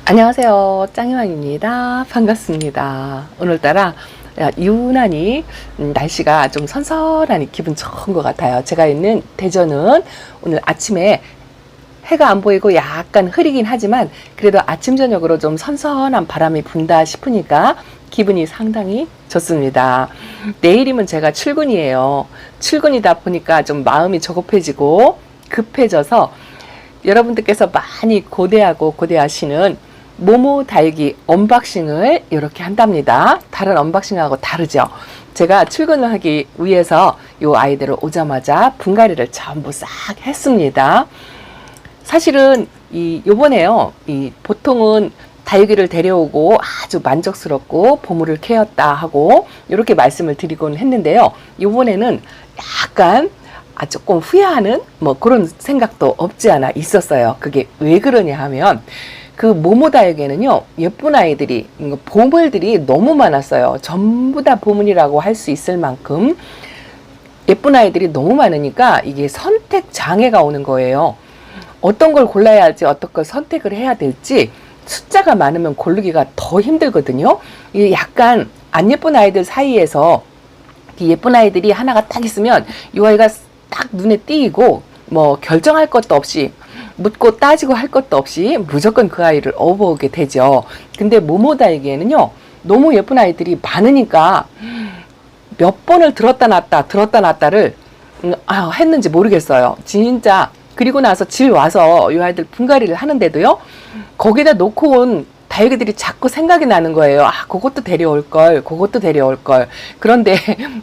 안녕하세요. 짱이왕입니다. 반갑습니다. 오늘따라 유난히 날씨가 좀 선선하니 기분 좋은 것 같아요. 제가 있는 대전은 오늘 아침에 해가 안 보이고 약간 흐리긴 하지만 그래도 아침 저녁으로 좀 선선한 바람이 분다 싶으니까 기분이 상당히 좋습니다. 내일이면 제가 출근이에요. 출근이다 보니까 좀 마음이 조급해지고 급해져서 여러분들께서 많이 고대하시는 모모 다육이 언박싱을 이렇게 한답니다. 다른 언박싱하고 다르죠. 제가 출근을 하기 위해서 이 아이들을 오자마자 분갈이를 전부 싹 했습니다. 사실은 요번에요, 보통은 다육이를 데려오고 아주 만족스럽고 보물을 캐었다 하고 이렇게 말씀을 드리곤 했는데요. 요번에는 약간 조금 후회하는 그런 생각도 없지 않아 있었어요. 그게 왜 그러냐 하면 그 모모다육에는요, 예쁜 아이들이, 보물들이 너무 많았어요. 전부 다 보물이라고 할 수 있을 만큼 예쁜 아이들이 너무 많으니까 이게 선택 장애가 오는 거예요. 어떤 걸 골라야 할지, 어떤 걸 선택을 해야 될지 숫자가 많으면 고르기가 더 힘들거든요. 이게 약간 안 예쁜 아이들 사이에서 예쁜 아이들이 하나가 딱 있으면 이 아이가 딱 눈에 띄고 결정할 것도 없이 묻고 따지고 할 것도 없이 무조건 그 아이를 업어오게 되죠. 근데 모모다육에는요, 너무 예쁜 아이들이 많으니까 몇 번을 들었다 놨다를 했는지 모르겠어요. 진짜. 그리고 나서 집 와서 이 아이들 분갈이를 하는데도요, 거기다 놓고 온 다육이들이 자꾸 생각이 나는 거예요. 그것도 데려올 걸. 그런데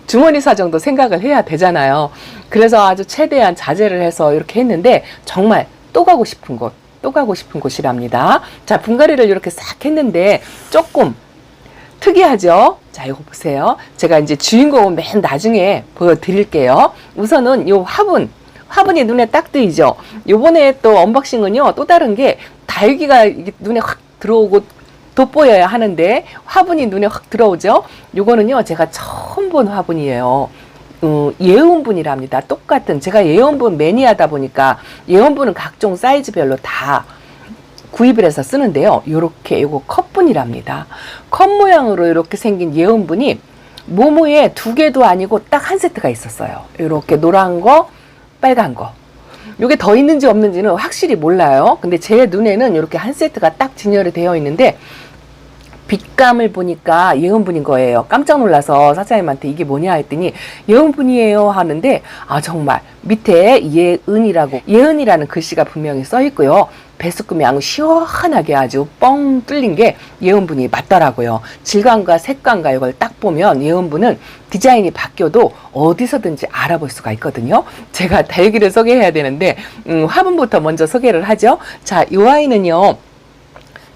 주머니 사정도 생각을 해야 되잖아요. 그래서 아주 최대한 자제를 해서 이렇게 했는데 정말 또 가고 싶은 곳이랍니다. 자, 분갈이를 이렇게 싹 했는데 조금 특이하죠? 자, 이거 보세요. 제가 이제 주인공은 맨 나중에 보여드릴게요. 우선은 요 화분이 눈에 딱 뜨이죠? 요번에 또 언박싱은요, 또 다른 게 다육이가 눈에 확 들어오고 돋보여야 하는데 화분이 눈에 확 들어오죠? 요거는요, 제가 처음 본 화분이에요. 예온분이랍니다. 똑같은, 제가 예온분 매니아다 보니까 예온분은 각종 사이즈별로 다 구입을 해서 쓰는데요. 요거 컵분이랍니다. 컵 모양으로 이렇게 생긴 예온분이 모모에 2개도 아니고 딱 한 세트가 있었어요. 이렇게 노란 거, 빨간 거. 요게 더 있는지 없는지는 확실히 몰라요. 근데 제 눈에는 이렇게 한 세트가 딱 진열이 되어 있는데 빛감을 보니까 예은분인 거예요. 깜짝 놀라서 사장님한테 이게 뭐냐 했더니 예은분이에요 하는데, 정말 밑에 예은이라는 글씨가 분명히 써 있고요. 배수금이 아주 시원하게 아주 뻥 뚫린 게 예은분이 맞더라고요. 질감과 색감과 이걸 딱 보면 예은분은 디자인이 바뀌어도 어디서든지 알아볼 수가 있거든요. 제가 다육이를 소개해야 되는데 화분부터 먼저 소개를 하죠. 자, 이 아이는요,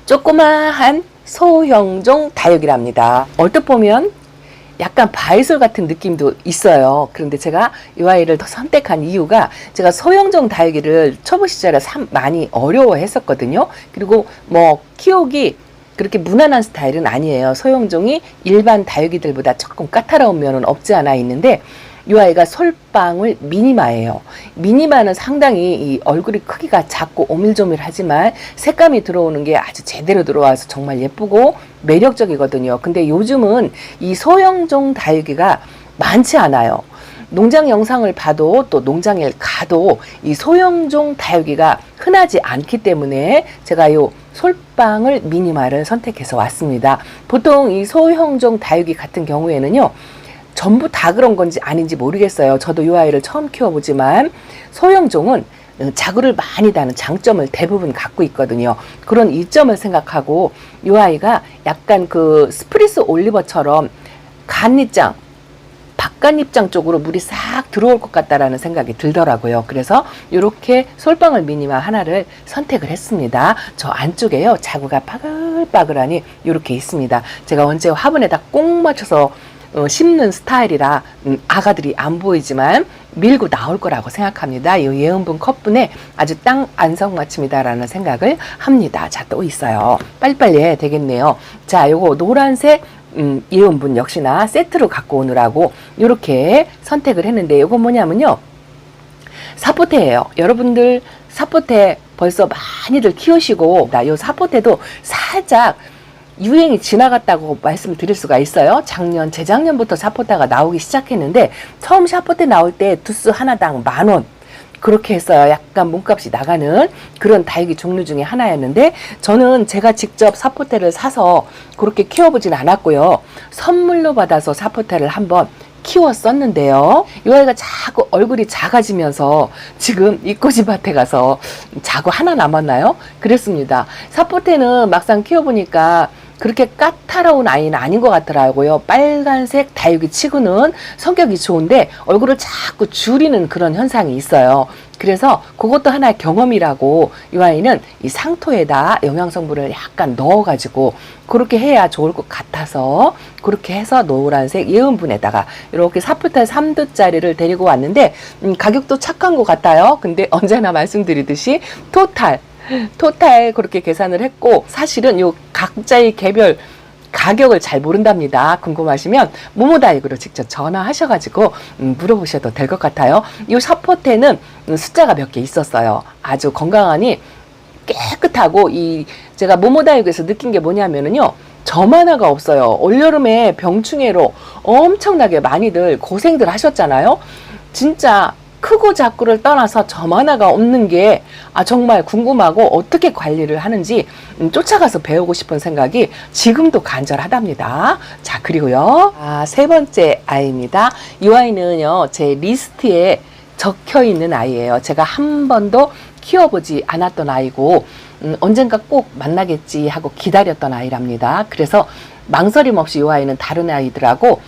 조그마한 소형종 다육이랍니다. 얼핏 보면 약간 바이솔 같은 느낌도 있어요. 그런데 제가 이 아이를 더 선택한 이유가, 제가 소형종 다육이를 초보 시절에 많이 어려워했었거든요. 그리고 키우기 그렇게 무난한 스타일은 아니에요. 소형종이 일반 다육이들보다 조금 까다로운 면은 없지 않아 있는데, 이 아이가 솔방울 미니마예요. 미니마는 상당히 이 얼굴이 크기가 작고 오밀조밀하지만 색감이 들어오는 게 아주 제대로 들어와서 정말 예쁘고 매력적이거든요. 근데 요즘은 이 소형종 다육이가 많지 않아요. 농장 영상을 봐도 또 농장에 가도 이 소형종 다육이가 흔하지 않기 때문에 제가 요 솔방울 미니마를 선택해서 왔습니다. 보통 이 소형종 다육이 같은 경우에는요, 전부 다 그런 건지 아닌지 모르겠어요. 저도 이 아이를 처음 키워보지만 소형종은 자구를 많이 다는 장점을 대부분 갖고 있거든요. 그런 이점을 생각하고 이 아이가 약간 그 스프리스 올리버처럼 박간잎장 쪽으로 물이 싹 들어올 것 같다라는 생각이 들더라고요. 그래서 이렇게 솔방울 미니마 하나를 선택을 했습니다. 저 안쪽에요, 자구가 바글바글하니 이렇게 있습니다. 제가 언제 화분에다 꼭 맞춰서 심는 스타일이라 아가들이 안 보이지만 밀고 나올 거라고 생각합니다. 이 예은분 컵분에 아주 땅 안성맞춤이다라는 생각을 합니다. 자, 또 있어요. 빨리빨리 해야 되겠네요. 자, 요거 노란색 예은분 역시나 세트로 갖고 오느라고 이렇게 선택을 했는데, 요거 뭐냐면요, 사포테예요. 여러분들 사포테 벌써 많이들 키우시고, 이 사포테도 살짝 유행이 지나갔다고 말씀을 드릴 수가 있어요. 작년, 재작년부터 사포테가 나오기 시작했는데, 처음 사포테 나올 때 두스 하나당 10,000원. 그렇게 했어요. 약간 몸값이 나가는 그런 다육이 종류 중에 하나였는데, 저는 제가 직접 사포테를 사서 그렇게 키워보진 않았고요. 선물로 받아서 사포테를 한번 키웠었는데요. 이 아이가 자꾸 얼굴이 작아지면서 지금 이꼬집밭에 가서 자고 하나 남았나요? 그랬습니다. 사포테는 막상 키워보니까 그렇게 까다로운 아이는 아닌 것 같더라고요. 빨간색 다육이 치고는 성격이 좋은데 얼굴을 자꾸 줄이는 그런 현상이 있어요. 그래서 그것도 하나의 경험이라고 이 아이는 이 상토에다 영양성분을 약간 넣어가지고 그렇게 해야 좋을 것 같아서 그렇게 해서 노란색 예은분에다가 이렇게 사포테 3두짜리를 데리고 왔는데 가격도 착한 것 같아요. 근데 언제나 말씀드리듯이 토탈 그렇게 계산을 했고, 사실은 요 각자의 개별 가격을 잘 모른답니다. 궁금하시면 모모다육으로 직접 전화하셔가지고 물어보셔도 될 것 같아요. 이 사포테는 숫자가 몇 개 있었어요. 아주 건강하니 깨끗하고, 제가 모모다육에서 느낀 게 뭐냐면은요, 점 하나가 없어요. 올여름에 병충해로 엄청나게 많이들 고생들 하셨잖아요. 진짜 크고 작고를 떠나서 점 하나가 없는 게 정말 궁금하고 어떻게 관리를 하는지 쫓아가서 배우고 싶은 생각이 지금도 간절하답니다. 자, 그리고요, 세 번째 아이입니다. 이 아이는요, 제 리스트에 적혀 있는 아이예요. 제가 한 번도 키워보지 않았던 아이고 언젠가 꼭 만나겠지 하고 기다렸던 아이랍니다. 그래서 망설임 없이 이 아이는 다른 아이들하고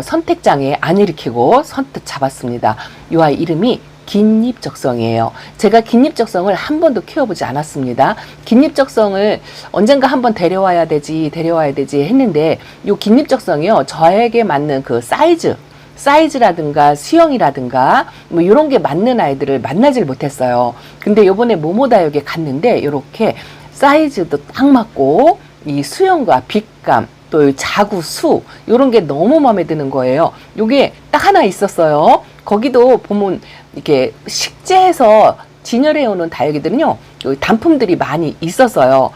선택장애 안 일으키고 선뜻 잡았습니다. 이 아이 이름이 긴잎적성이에요. 제가 긴잎적성을 한 번도 키워보지 않았습니다. 긴잎적성을 언젠가 한번 데려와야 되지 했는데, 이 긴잎적성이요, 저에게 맞는 그 사이즈라든가 수영이라든가 이런 게 맞는 아이들을 만나질 못했어요. 근데 요번에 모모다육에 갔는데 이렇게 사이즈도 딱 맞고 이 수영과 빛감 또 자구 수 이런 게 너무 마음에 드는 거예요. 요게 딱 하나 있었어요. 거기도 보면 이렇게 식재해서 진열해 오는 다육이들은요, 단품들이 많이 있었어요.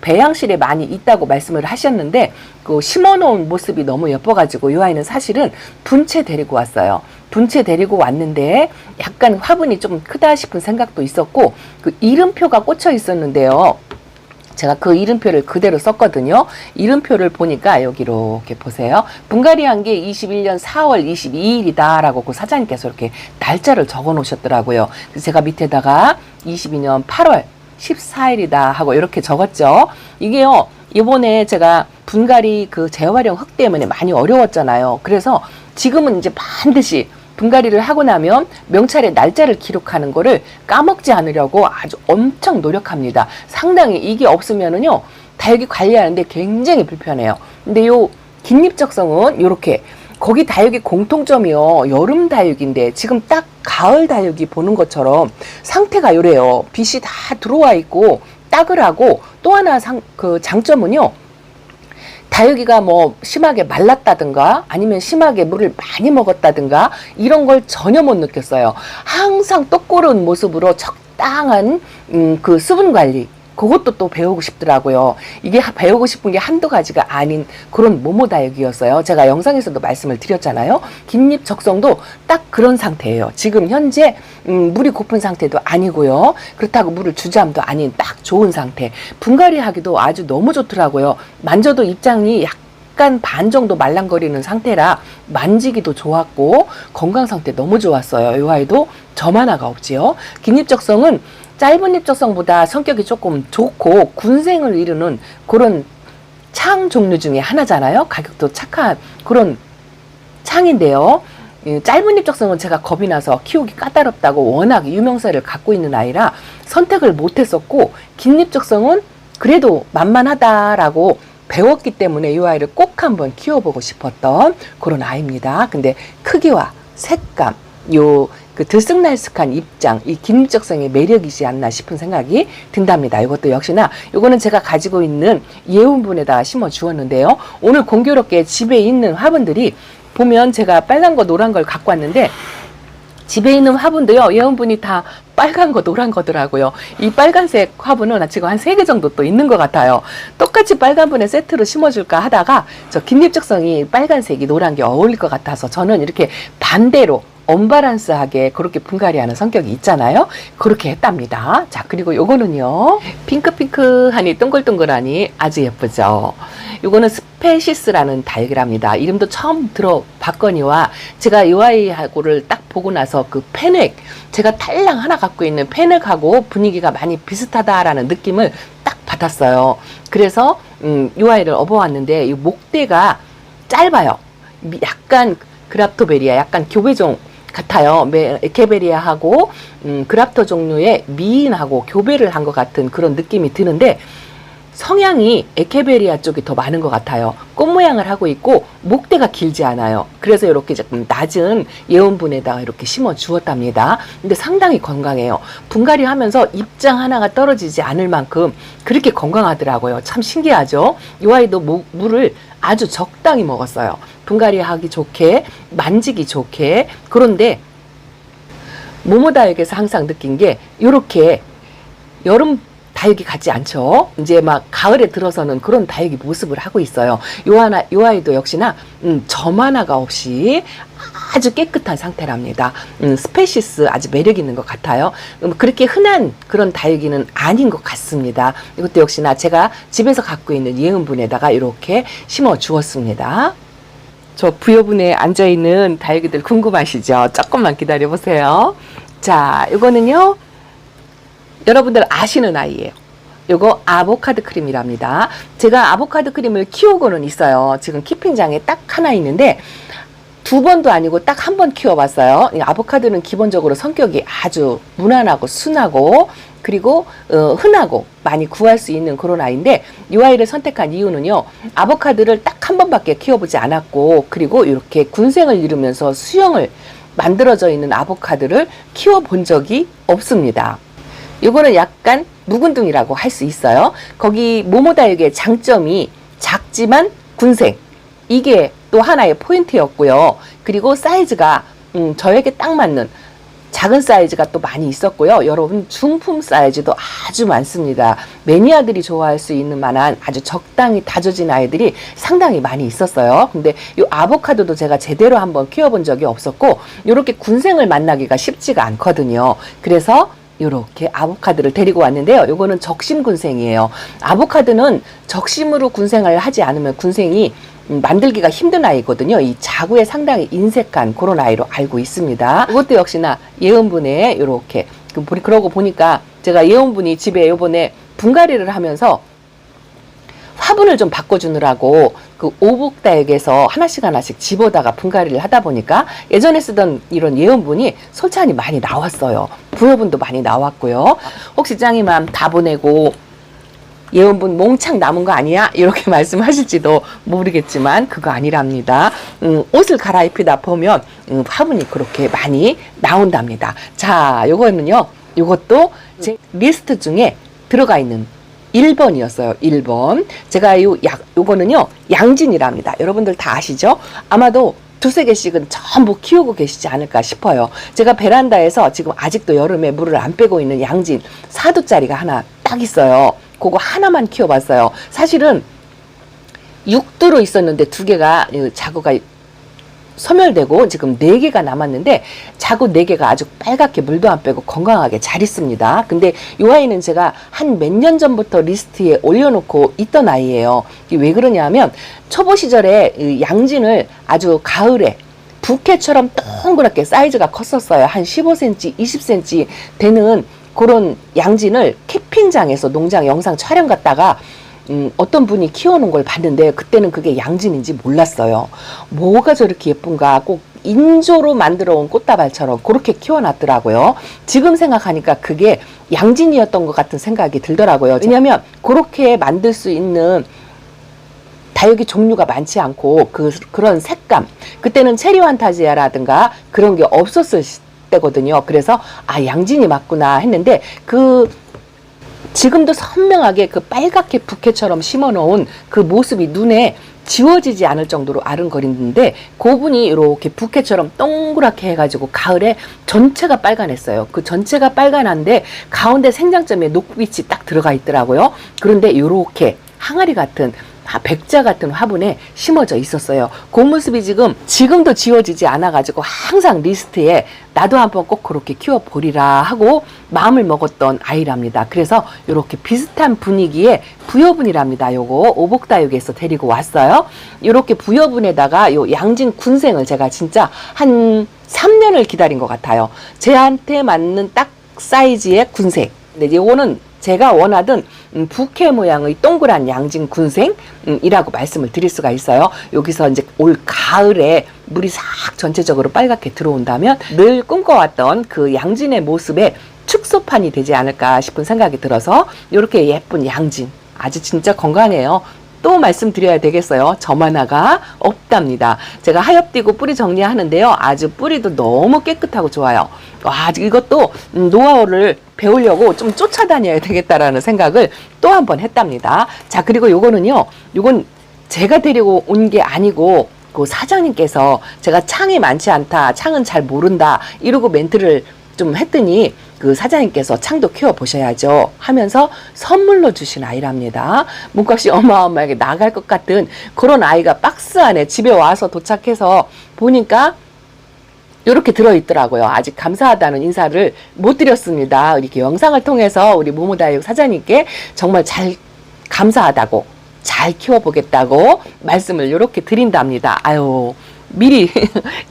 배양실에 많이 있다고 말씀을 하셨는데, 그 심어놓은 모습이 너무 예뻐가지고 이 아이는 사실은 분채 데리고 왔어요. 분채 데리고 왔는데 약간 화분이 좀 크다 싶은 생각도 있었고, 그 이름표가 꽂혀 있었는데요, 제가 그 이름표를 그대로 썼거든요. 이름표를 보니까 여기 이렇게 보세요. 분갈이한 게 21년 4월 22일이다 라고 그 사장님께서 이렇게 날짜를 적어 놓으셨더라고요. 그래서 제가 밑에다가 22년 8월 14일이다 하고 이렇게 적었죠. 이게요, 이번에 제가 분갈이 그 재활용 흙 때문에 많이 어려웠잖아요. 그래서 지금은 이제 반드시 분갈이를 하고 나면 명찰에 날짜를 기록하는 거를 까먹지 않으려고 아주 엄청 노력합니다. 상당히 이게 없으면은요, 다육이 관리하는데 굉장히 불편해요. 근데 요 긴잎적성은 요렇게, 거기 다육이 공통점이요, 여름 다육인데 지금 딱 가을 다육이 보는 것처럼 상태가 요래요. 빛이 다 들어와 있고 따글하고, 또 하나 그 장점은요, 다육이가 심하게 말랐다든가 아니면 심하게 물을 많이 먹었다든가 이런 걸 전혀 못 느꼈어요. 항상 똑고른 모습으로 적당한 그 수분 관리, 그것도 또 배우고 싶더라고요. 이게 배우고 싶은 게 한두 가지가 아닌 그런 모모다육이었어요. 제가 영상에서도 말씀을 드렸잖아요. 긴잎 적성도 딱 그런 상태예요. 지금 현재 물이 고픈 상태도 아니고요, 그렇다고 물을 주저함도 아닌 딱 좋은 상태. 분갈이 하기도 아주 너무 좋더라고요. 만져도 입장이 약간 반 정도 말랑거리는 상태라 만지기도 좋았고 건강 상태 너무 좋았어요. 이 아이도 점 하나가 없지요. 긴잎 적성은 짧은 잎적성보다 성격이 조금 좋고 군생을 이루는 그런 창 종류 중에 하나잖아요. 가격도 착한 그런 창인데요. 짧은 잎적성은 제가 겁이 나서 키우기 까다롭다고 워낙 유명세를 갖고 있는 아이라 선택을 못했었고, 긴 잎적성은 그래도 만만하다라고 배웠기 때문에 이 아이를 꼭 한번 키워보고 싶었던 그런 아이입니다. 근데 크기와 색감, 그 들쑥날쑥한 입장, 이 긴잎적성의 매력이지 않나 싶은 생각이 든답니다. 이것도 역시나 이거는 제가 가지고 있는 예운분에다 심어 주었는데요. 오늘 공교롭게 집에 있는 화분들이 보면 제가 빨간 거 노란 걸 갖고 왔는데, 집에 있는 화분도요, 예운분이 다 빨간 거, 노란 거더라고요. 이 빨간색 화분은 지금 한 3개 정도 또 있는 것 같아요. 똑같이 빨간 분에 세트로 심어줄까 하다가 저 깃잎적성이 빨간색이 노란 게 어울릴 것 같아서 저는 이렇게 반대로 언밸런스하게 그렇게 분갈이하는 성격이 있잖아요. 그렇게 했답니다. 자, 그리고 요거는요. 핑크핑크하니 동글동글하니 아주 예쁘죠. 요거는 스페시스라는 다육이랍니다. 이름도 처음 들어봤거니와 제가 이 아이하고를 딱 보고 나서 그 펜획, 제가 탈랑 하나 갖고 있는 펜획하고 분위기가 많이 비슷하다라는 느낌을 딱 받았어요. 그래서 이 아이를 업어왔는데 이 목대가 짧아요. 약간 그랍토베리아, 약간 교배종 같아요. 에케베리아하고 그랍터 종류의 미인하고 교배를 한 것 같은 그런 느낌이 드는데 성향이 에케베리아 쪽이 더 많은 것 같아요. 꽃 모양을 하고 있고 목대가 길지 않아요. 그래서 이렇게 조금 낮은 예온분에다가 이렇게 심어 주었답니다. 근데 상당히 건강해요. 분갈이 하면서 잎장 하나가 떨어지지 않을 만큼 그렇게 건강하더라고요. 참 신기하죠? 이 아이도 물을 아주 적당히 먹었어요. 분갈이 하기 좋게, 만지기 좋게. 그런데 모모다육에서 항상 느낀 게 이렇게 여름 다육이 같지 않죠. 이제 막 가을에 들어서는 그런 다육이 모습을 하고 있어요. 요 아이도 역시나 점 하나가 없이 아주 깨끗한 상태랍니다. 스페시스 아주 매력 있는 것 같아요. 그렇게 흔한 그런 다육이는 아닌 것 같습니다. 이것도 역시나 제가 집에서 갖고 있는 예은분에다가 이렇게 심어 주었습니다. 저 부여분에 앉아있는 다육이들 궁금하시죠? 조금만 기다려 보세요. 자, 이거는요. 여러분들 아시는 아이예요. 요거 아보카도 크림이랍니다. 제가 아보카도 크림을 키우고는 있어요. 지금 키핑장에 딱 하나 있는데 2번도 아니고 딱 한 번 키워봤어요. 아보카도는 기본적으로 성격이 아주 무난하고 순하고 그리고 흔하고 많이 구할 수 있는 그런 아이인데 이 아이를 선택한 이유는요. 아보카도를 딱 한 번밖에 키워보지 않았고 그리고 이렇게 군생을 이루면서 수영을 만들어져 있는 아보카도를 키워본 적이 없습니다. 이거는 약간 묵은둥이라고 할 수 있어요. 거기 모모다육의 장점이 작지만 군생. 이게 또 하나의 포인트였고요. 그리고 사이즈가 저에게 딱 맞는 작은 사이즈가 또 많이 있었고요. 여러분 중품 사이즈도 아주 많습니다. 매니아들이 좋아할 수 있는 만한 아주 적당히 다져진 아이들이 상당히 많이 있었어요. 근데 이 아보카도도 제가 제대로 한번 키워본 적이 없었고 이렇게 군생을 만나기가 쉽지가 않거든요. 그래서 요렇게 아보카도를 데리고 왔는데요. 요거는 적심 군생이에요. 아보카도는 적심으로 군생을 하지 않으면 군생이 만들기가 힘든 아이거든요. 이 자구에 상당히 인색한 그런 아이로 알고 있습니다. 이것도 역시나 예은분에 요렇게 그러고 보니까 제가 예은분이 집에 요번에 분갈이를 하면서 화분을 좀 바꿔주느라고 그 오북다육에서 하나씩 집어다가 분갈이를 하다 보니까 예전에 쓰던 이런 예은분이 솔찬히 많이 나왔어요. 부여분도 많이 나왔고요. 혹시 짱이맘 다 보내고 예원분 몽창 남은 거 아니야? 이렇게 말씀하실지도 모르겠지만 그거 아니랍니다. 옷을 갈아입히다 보면 화분이 그렇게 많이 나온답니다. 자, 요거는요. 요것도 제 리스트 중에 들어가 있는 1번이었어요. 1번. 제가 요거는요. 양진이랍니다. 여러분들 다 아시죠? 아마도 2-3개씩은 전부 키우고 계시지 않을까 싶어요. 제가 베란다에서 지금 아직도 여름에 물을 안 빼고 있는 양진 4두짜리가 하나 딱 있어요. 그거 하나만 키워봤어요. 사실은 6두로 있었는데 2개가 자구가 소멸되고 지금 4개가 남았는데 자구 4개가 아주 빨갛게 물도 안 빼고 건강하게 잘 있습니다. 근데 이 아이는 제가 한 몇 년 전부터 리스트에 올려놓고 있던 아이예요. 왜 그러냐면 초보 시절에 양진을 아주 가을에 부케처럼 동그랗게 사이즈가 컸었어요. 한 15cm, 20cm 되는 그런 양진을 캠핑장에서 농장 영상 촬영 갔다가 어떤 분이 키워놓은 걸 봤는데 그때는 그게 양진인지 몰랐어요. 뭐가 저렇게 예쁜가, 꼭 인조로 만들어 온 꽃다발처럼 그렇게 키워놨더라고요. 지금 생각하니까 그게 양진이었던 것 같은 생각이 들더라고요. 왜냐하면 그렇게 만들 수 있는 다육이 종류가 많지 않고 그런 색감, 그때는 체리 환타지아라든가 그런 게 없었을 때거든요. 그래서 양진이 맞구나 했는데 지금도 선명하게 그 빨갛게 부케처럼 심어 놓은 그 모습이 눈에 지워지지 않을 정도로 아른거리는데 고분이 이렇게 부케처럼 동그랗게 해가지고 가을에 전체가 빨간했어요. 그 전체가 빨간한데 가운데 생장점에 녹빛이 딱 들어가 있더라고요. 그런데 이렇게 항아리 같은 백자 같은 화분에 심어져 있었어요. 그 모습이 지금도 지워지지 않아가지고 항상 리스트에 나도 한번 꼭 그렇게 키워보리라 하고 마음을 먹었던 아이랍니다. 그래서 이렇게 비슷한 분위기의 부여분이랍니다. 요거 오복다육에서 데리고 왔어요. 이렇게 부여분에다가 요 양진 군생을 제가 진짜 한 3년을 기다린 것 같아요. 제한테 맞는 딱 사이즈의 군생. 근데 요거는 제가 원하던 부케 모양의 동그란 양진 군생이라고 말씀을 드릴 수가 있어요. 여기서 이제 올 가을에 물이 싹 전체적으로 빨갛게 들어온다면 늘 꿈꿔왔던 그 양진의 모습에 축소판이 되지 않을까 싶은 생각이 들어서 이렇게 예쁜 양진 아주 진짜 건강해요. 또 말씀드려야 되겠어요. 점 하나가 없답니다. 제가 하엽 띄고 뿌리 정리하는데요. 아주 뿌리도 너무 깨끗하고 좋아요. 와, 이것도 노하우를 배우려고 좀 쫓아다녀야 되겠다라는 생각을 또 한 번 했답니다. 자, 그리고 요거는요. 요건 제가 데리고 온 게 아니고 그 사장님께서 제가 창이 많지 않다, 창은 잘 모른다 이러고 멘트를 좀 했더니 그 사장님께서 창도 키워보셔야죠 하면서 선물로 주신 아이랍니다. 몸값이 어마어마하게 나갈 것 같은 그런 아이가 박스 안에 집에 와서 도착해서 보니까 이렇게 들어있더라고요. 아직 감사하다는 인사를 못 드렸습니다. 이렇게 영상을 통해서 우리 모모다육 사장님께 정말 잘 감사하다고 잘 키워보겠다고 말씀을 이렇게 드린답니다. 아유, 미리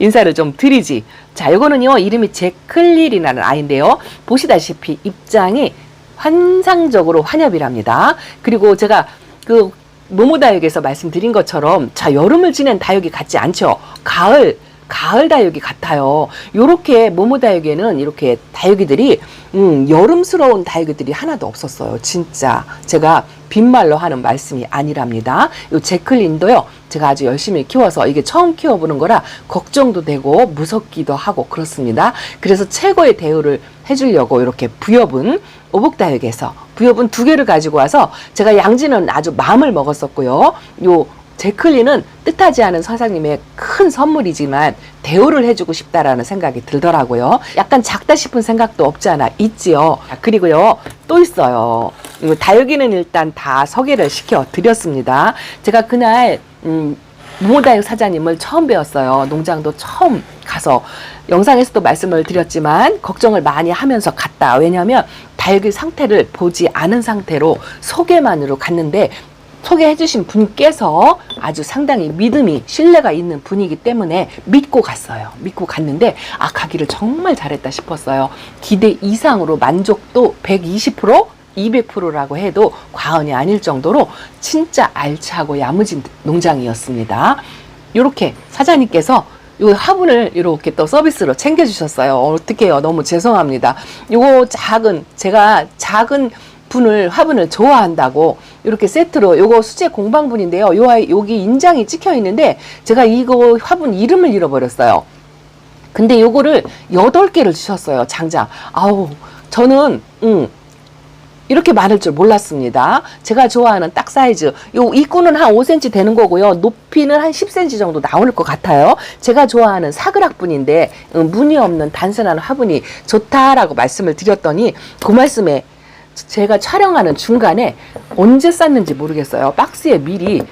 인사를 좀 드리지. 자, 이거는요 이름이 제클릴이라는 아이인데요. 보시다시피 입장이 환상적으로 환엽이랍니다. 그리고 제가 그 모모다육에서 말씀드린 것처럼 자, 여름을 지낸 다육이 같지 않죠. 가을 다육이 같아요. 요렇게 모모다육에는 이렇게 다육이들이 여름스러운 다육이들이 하나도 없었어요. 진짜 제가 빈말로 하는 말씀이 아니랍니다. 요 제클린도요 제가 아주 열심히 키워서 이게 처음 키워보는 거라 걱정도 되고 무섭기도 하고 그렇습니다. 그래서 최고의 대우를 해주려고 이렇게 부여분 오복다육에서 부여분 2개를 가지고 와서 제가 양지는 아주 마음을 먹었었고요. 요 제클린은 뜻하지 않은 사장님의 큰 선물이지만 대우를 해주고 싶다라는 생각이 들더라고요. 약간 작다 싶은 생각도 없지 않아 있지요. 그리고요 또 있어요. 다육이는 일단 다 소개를 시켜 드렸습니다. 제가 그날 모모다육 사장님을 처음 배웠어요. 농장도 처음 가서 영상에서도 말씀을 드렸지만 걱정을 많이 하면서 갔다. 왜냐하면 다육이 상태를 보지 않은 상태로 소개만으로 갔는데 소개해주신 분께서 아주 상당히 믿음이 신뢰가 있는 분이기 때문에 믿고 갔어요. 믿고 갔는데 가기를 정말 잘했다 싶었어요. 기대 이상으로 만족도 120%? 200%라고 해도 과언이 아닐 정도로 진짜 알차고 야무진 농장이었습니다. 이렇게 사장님께서 요 화분을 이렇게 또 서비스로 챙겨주셨어요. 어떡해요. 너무 죄송합니다. 요거 제가 작은 화분을 좋아한다고 이렇게 세트로 요거 수제 공방분인데요. 여기 인장이 찍혀 있는데 제가 이거 화분 이름을 잃어버렸어요. 근데 요거를 8개를 주셨어요. 장장. 아우, 저는 이렇게 많을 줄 몰랐습니다. 제가 좋아하는 딱 사이즈. 요 입구는 한 5cm 되는 거고요. 높이는 한 10cm 정도 나올 것 같아요. 제가 좋아하는 사그락분인데 무늬 없는 단순한 화분이 좋다라고 말씀을 드렸더니 그 말씀에 제가 촬영하는 중간에 언제 쌌는지 모르겠어요. 박스에 미리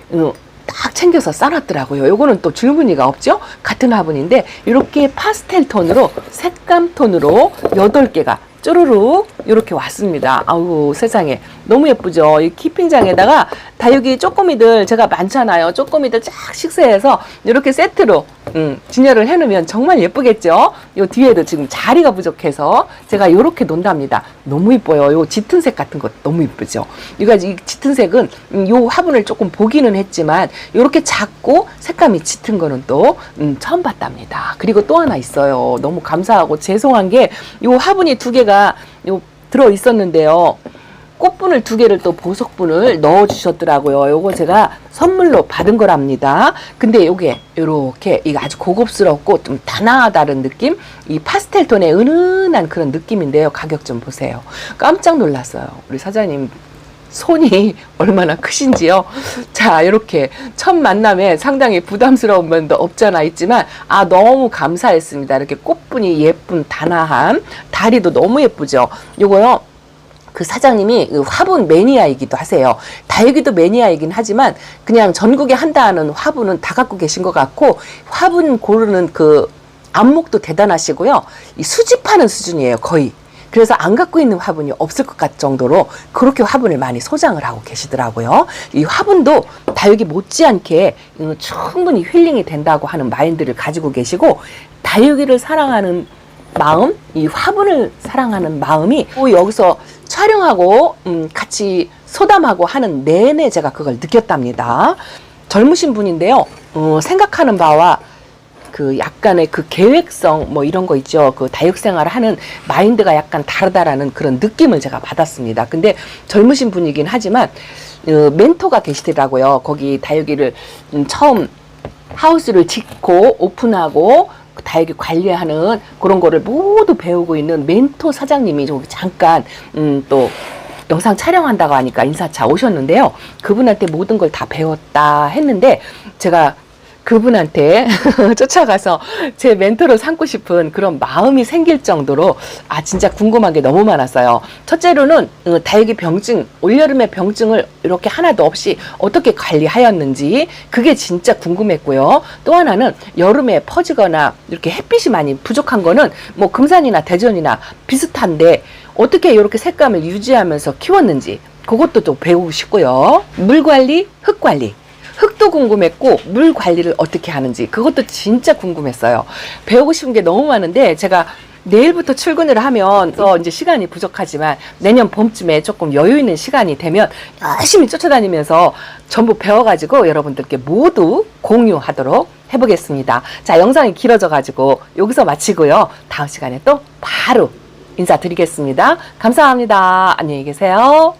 딱 챙겨서 싸놨더라고요. 요거는 또 줄무늬가 없죠? 같은 화분인데 이렇게 파스텔 톤으로 색감 톤으로 8개가 쪼르륵 이렇게 왔습니다. 아우, 세상에 너무 예쁘죠? 이 키핑장에다가 다육이 쪼꼬미들 제가 많잖아요. 쪼꼬미들 쫙 식세해서 이렇게 세트로 진열을 해놓으면 정말 예쁘겠죠? 요 뒤에도 지금 자리가 부족해서 제가 이렇게 놓는답니다. 너무 이뻐요. 요 짙은 색 같은 거 너무 이쁘죠? 이 짙은 색은 요 화분을 조금 보기는 했지만 이렇게 작고 색감이 짙은 거는 또 처음 봤답니다. 그리고 또 하나 있어요. 너무 감사하고 죄송한 게 요 화분이 2개가 들어 있었는데요. 꽃분을 2개를 또 보석분을 넣어 주셨더라고요. 요거 제가 선물로 받은 거랍니다. 근데 요게 요렇게 이거 아주 고급스럽고 좀 다나다른 느낌? 이 파스텔 톤의 은은한 그런 느낌인데요. 가격 좀 보세요. 깜짝 놀랐어요. 우리 사장님 손이 얼마나 크신지요. 자, 이렇게 첫 만남에 상당히 부담스러운 면도 없잖아 있지만 너무 감사했습니다. 이렇게 꽃분이 예쁜 단아한 다리도 너무 예쁘죠. 요거요. 그 사장님이 화분 매니아이기도 하세요. 다육이도 매니아이긴 하지만 그냥 전국에 한다는 화분은 다 갖고 계신 것 같고 화분 고르는 그 안목도 대단하시고요. 이 수집하는 수준이에요, 거의. 그래서 안 갖고 있는 화분이 없을 것 같을 정도로 그렇게 화분을 많이 소장을 하고 계시더라고요. 이 화분도 다육이 못지않게 충분히 힐링이 된다고 하는 마인드를 가지고 계시고 다육이를 사랑하는 마음, 이 화분을 사랑하는 마음이 여기서 촬영하고 같이 소담하고 하는 내내 제가 그걸 느꼈답니다. 젊으신 분인데요. 생각하는 바와 그 약간의 그 계획성 뭐 이런 거 있죠. 그 다육생활을 하는 마인드가 약간 다르다라는 그런 느낌을 제가 받았습니다. 근데 젊으신 분이긴 하지만 멘토가 계시더라고요. 거기 다육이를 처음 하우스를 짓고 오픈하고 다육이 관리하는 그런 거를 모두 배우고 있는 멘토 사장님이 저기 잠깐 또 영상 촬영한다고 하니까 인사차 오셨는데요. 그분한테 모든 걸 다 배웠다 했는데 제가 그분한테 쫓아가서 제 멘토로 삼고 싶은 그런 마음이 생길 정도로 진짜 궁금한 게 너무 많았어요. 첫째로는 다육이 병증, 올여름의 병증을 이렇게 하나도 없이 어떻게 관리하였는지 그게 진짜 궁금했고요. 또 하나는 여름에 퍼지거나 이렇게 햇빛이 많이 부족한 거는 뭐 금산이나 대전이나 비슷한데 어떻게 이렇게 색감을 유지하면서 키웠는지 그것도 좀 배우고 싶고요. 물 관리, 흙 관리. 흙도 궁금했고 물 관리를 어떻게 하는지 그것도 진짜 궁금했어요. 배우고 싶은 게 너무 많은데 제가 내일부터 출근을 하면 이제 시간이 부족하지만 내년 봄쯤에 조금 여유 있는 시간이 되면 열심히 쫓아다니면서 전부 배워가지고 여러분들께 모두 공유하도록 해보겠습니다. 자, 영상이 길어져 가지고 여기서 마치고요. 다음 시간에 또 바로 인사드리겠습니다. 감사합니다. 안녕히 계세요.